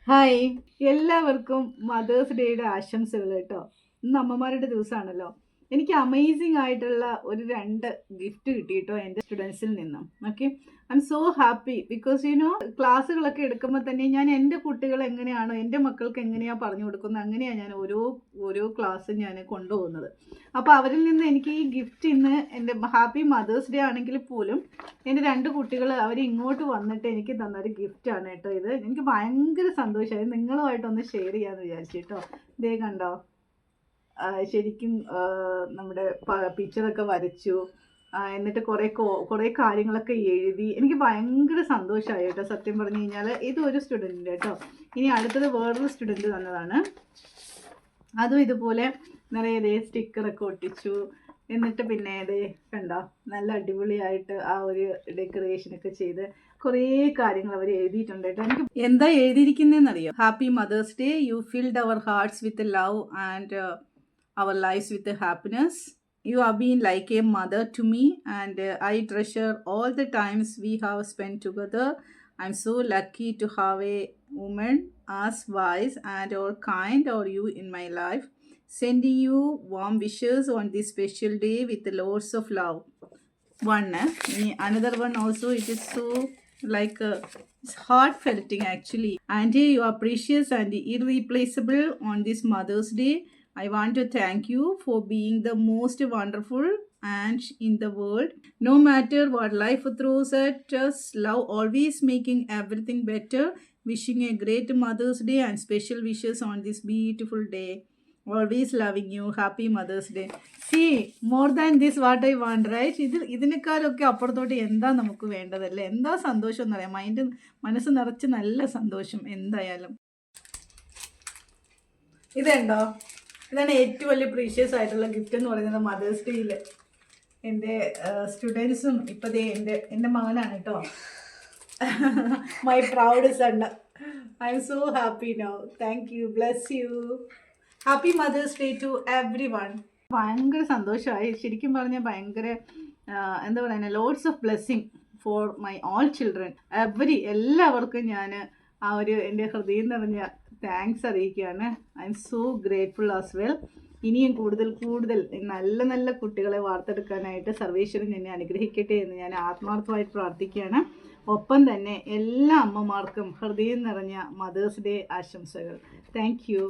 Hi, എല്ലാവർക്കും mothers ഡേയുടെ ആശംസകൾ കേട്ടോ. ഇന്ന് അമ്മമാരുടെ ദിവസമാണല്ലോ. എനിക്ക് അമേസിംഗ് ആയിട്ടുള്ള ഒരു 2 ഗിഫ്റ്റ് കിട്ടി കേട്ടോ എൻ്റെ സ്റ്റുഡൻസിൽ നിന്നും. Okay, I am so happy because ക്ലാസ്സുകളൊക്കെ എടുക്കുമ്പോൾ തന്നെ ഞാൻ എൻ്റെ കുട്ടികൾ എങ്ങനെയാണോ എൻ്റെ മക്കൾക്ക് എങ്ങനെയാണ് പറഞ്ഞു കൊടുക്കുന്നത് അങ്ങനെയാണ് ഞാൻ ഓരോ ക്ലാസ്സും ഞാൻ കൊണ്ടുപോകുന്നത്. അപ്പോൾ അവരിൽ നിന്ന് എനിക്ക് ഈ ഗിഫ്റ്റ് ഇന്ന് എൻ്റെ ഹാപ്പി മദേഴ്സ് ഡേ ആണെങ്കിൽ പോലും എൻ്റെ 2 കുട്ടികൾ അവർ ഇങ്ങോട്ട് വന്നിട്ട് എനിക്ക് തന്നൊരു ഗിഫ്റ്റാണ് കേട്ടോ ഇത്. എനിക്ക് ഭയങ്കര സന്തോഷമായി, നിങ്ങളുമായിട്ടൊന്ന് ഷെയർ ചെയ്യാമെന്ന് വിചാരിച്ചു കേട്ടോ. ഇതേ കണ്ടോ, ശരിക്കും നമ്മുടെ പിക്ചറൊക്കെ വരച്ചു, എന്നിട്ട് കുറേ കാര്യങ്ങളൊക്കെ എഴുതി. എനിക്ക് ഭയങ്കര സന്തോഷമായി കേട്ടോ സത്യം പറഞ്ഞു കഴിഞ്ഞാൽ. ഇതൊരു സ്റ്റുഡൻറ്റിൻ്റെ കേട്ടോ. ഇനി അടുത്തത് വേറൊരു സ്റ്റുഡൻറ്റ് തന്നതാണ്. അതും ഇതുപോലെ നിറയെ സ്റ്റിക്കറൊക്കെ ഒട്ടിച്ചു. എന്നിട്ട് പിന്നെ ഇത് കണ്ടോ, നല്ല അടിപൊളിയായിട്ട് ആ ഒരു ഡെക്കറേഷനൊക്കെ ചെയ്ത് കുറേ കാര്യങ്ങൾ അവർ എഴുതിയിട്ടുണ്ട് കേട്ടോ. എനിക്ക് എന്താ എഴുതിയിരിക്കുന്നതെന്നറിയോ? Happy mother's day, you filled our hearts with love and our lives with happiness. You have been like a mother to me, and I treasure all the times we have spent together. I'm so lucky to have a woman as wise and or kind or you in my life. Sending you warm wishes on this special day with lots of love. Another one also, it is so like it's heartfelting actually. And you are precious and irreplaceable on this Mother's Day. I want to thank you for being the most wonderful aunt in the world. No matter what life throws at us, love always making everything better. Wishing a great Mother's Day and special wishes on this beautiful day. Always loving you. Happy Mother's Day. See, more than this what I want, right? ഇതിനേക്കാളൊക്കെ അപ്പുറത്തോട്ട് എന്താ നമുക്ക് വേണ്ടതല്ലേ? എന്താ സന്തോഷം എന്നറിയാം. മനസ്സ് നിറച്ച് നല്ല സന്തോഷം എന്തായാലും. ഇതുണ്ടോ, ഇതാണ് ഏറ്റവും വലിയ പ്രീഷ്യസ് ആയിട്ടുള്ള ഗിഫ്റ്റ് എന്ന് പറയുന്നത് മദേഴ്സ് ഡേയിൽ. എൻ്റെ സ്റ്റുഡൻസും ഇപ്പം എൻ്റെ മകനാണ് കേട്ടോ. My proud son. I am so happy now. Thank you, bless you. Happy mother's day to everyone. ഭയങ്കര സന്തോഷമായി ശരിക്കും പറഞ്ഞാൽ. ഭയങ്കര എന്താ പറയുക, loads of blessing for my all children. എല്ലാവർക്കും ഞാൻ ആ ഒരു എൻ്റെ ഹൃദയം നിറഞ്ഞ താങ്ക്സ് അറിയിക്കുകയാണ്. I am so grateful as well. ഇനിയും കൂടുതൽ നല്ല നല്ല കുട്ടികളെ വാർത്തെടുക്കാനായിട്ട് സർവേശ്വരൻ എന്നെ അനുഗ്രഹിക്കട്ടെ എന്ന് ഞാൻ ആത്മാർത്ഥമായിട്ട് പ്രാർത്ഥിക്കുകയാണ്. ഒപ്പം തന്നെ എല്ലാ അമ്മമാർക്കും ഹൃദയം നിറഞ്ഞ മദേഴ്സ് ഡേ ആശംസകൾ. Thank you.